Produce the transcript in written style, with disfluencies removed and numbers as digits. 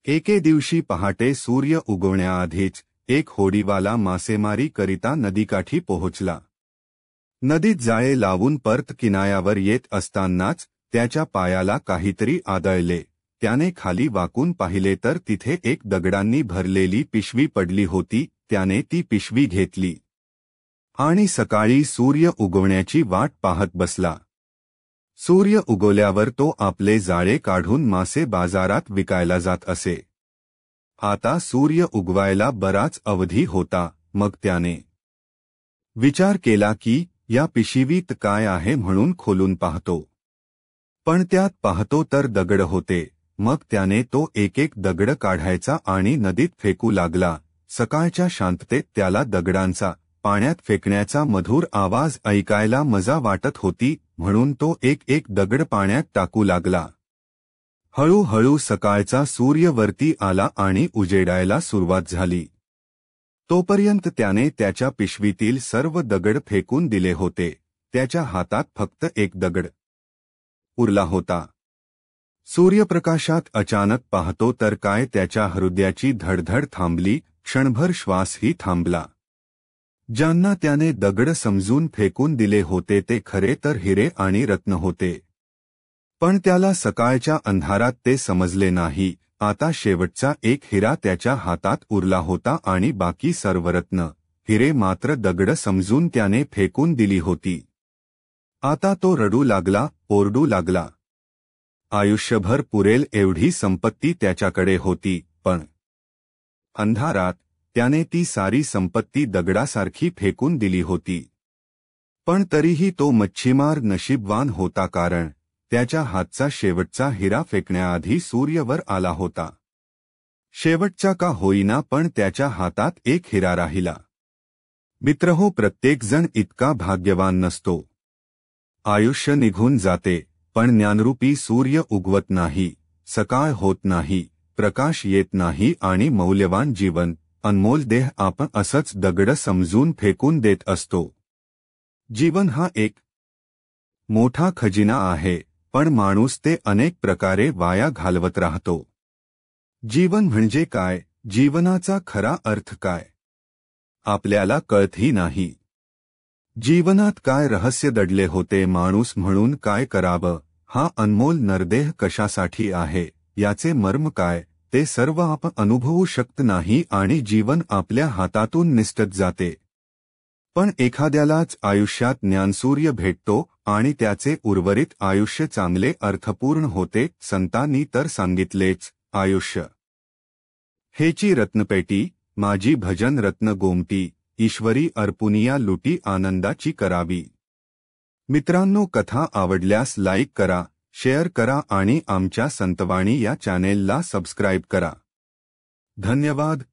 एके दिवशी पहाटे सूर्य उगवण्याआधीच एक होडीवाला मासेमारी करिता नदीकाठी पोहोचला। नदीत जाळे लावून परत किनाऱ्यावर येत असतानाच त्याच्या पायाला काहीतरी आदळले। त्याने खाली वाकून पाहिले तर तिथे एक दगडांनी भरलेली पिशवी पडली होती। त्याने ती पिशवी घेतली आणि सकाळी सूर्य उगवण्याची वाट पाहत बसला। सूर्य उगवल्यावर तो आपले जाळे काढून मासे बाजारात विकायला जात असे। आता सूर्य उगवायला बराच अवधी होता। मग त्याने विचार केला की या पिशवीत काय आहे म्हणून खोलून पाहतो। पण त्यात पाहतो तर दगड होते। मग त्याने तो एक एक दगड काढायचा आणि नदीत फेकू लागला। सकाळच्या शांततेत त्याला दगडांचा पाण्यात फेकण्याचा मधुर आवाज ऐकायला मजा वाटत होती, म्हणून तो एक एक दगड पाण्यात टाकू लागला। हळूहळू सकाळचा सूर्य वरती आला आणि उजेडायला सुरुवात झाली। तोपर्यंत त्याने त्याच्या पिशवीतील सर्व दगड फेकून दिले होते। त्याच्या हातात फक्त एक दगड उरला होता। सूर्यप्रकाशात अचानक पाहतो तर काय त्याच्या हृदयाची धडधड थांबली, क्षणभर श्वासही थांबला। ज्यांना त्याने दगड समजून फेकून दिले होते ते खरे तर हिरे आणि रत्न होते, पण त्याला सकाळच्या अंधारात ते समजले नाही। आता शेवटचा एक हिरा त्याच्या हातात उरला होता आणि बाकी सर्व रत्न, हिरे मात्र दगड समजून त्याने फेकून दिली होती। आता तो रडू लागला, ओरडू लागला। आयुष्यभर पुरेल एवढी संपत्ती त्याच्याकडे होती, पण अंधारात त्याने ती सारी संपत्ती दगडासारखी फेकून दिली होती। पण तरीही तो मच्छीमार नशीबवान होता, कारण त्याच्या हातचा शेवटचा हिरा फेकण्याआधी सूर्यावर आला होता। शेवटचा का होईना, पण त्याच्या हातात एक हिरा राहिला। मित्रहो, प्रत्येकजण इतका भाग्यवान नसतो। आयुष्य निघून जाते, पण ज्ञानरूपी सूर्य उगवत नाही, सकाळ होत नाही, प्रकाश येत नाही आणि मौल्यवान जीवन, अनमोल देह आपण असंच दगड समजून फेकून देत असतो। जीवन हा एक मोठा खजिना आहे, पण माणूस ते अनेक प्रकारे वाया घालवत राहतो। जीवन म्हणजे काय? जीवनाचा खरा अर्थ काय? आपल्याला कळतही नाही। जीवनात काय रहस्य दडले होते? माणूस म्हणून काय करावं? हा अनमोल नरदेह कशासाठी आहे? याचे मर्म काय? ते सर्व आपण अनुभवू शकत नाही आणि जीवन आपल्या हातातून निसटत जाते। पण एखाद्यालाच आयुष्यात ज्ञानसूर्य भेटतो आणि त्याचे उर्वरित आयुष्य चांगले अर्थपूर्ण होते। संतांनी तर सांगितलेच, आयुष्य हेची रत्नपेटी, माझी भजन रत्न गोमटी, ईश्वरी अर्पुनिया लुटी आनंदाची करावी। मित्रांनो, कथा आवडल्यास लाईक करा, शेअर करा आणि आमच्या संतवाणी या चॅनेलला सबस्क्राईब करा। धन्यवाद।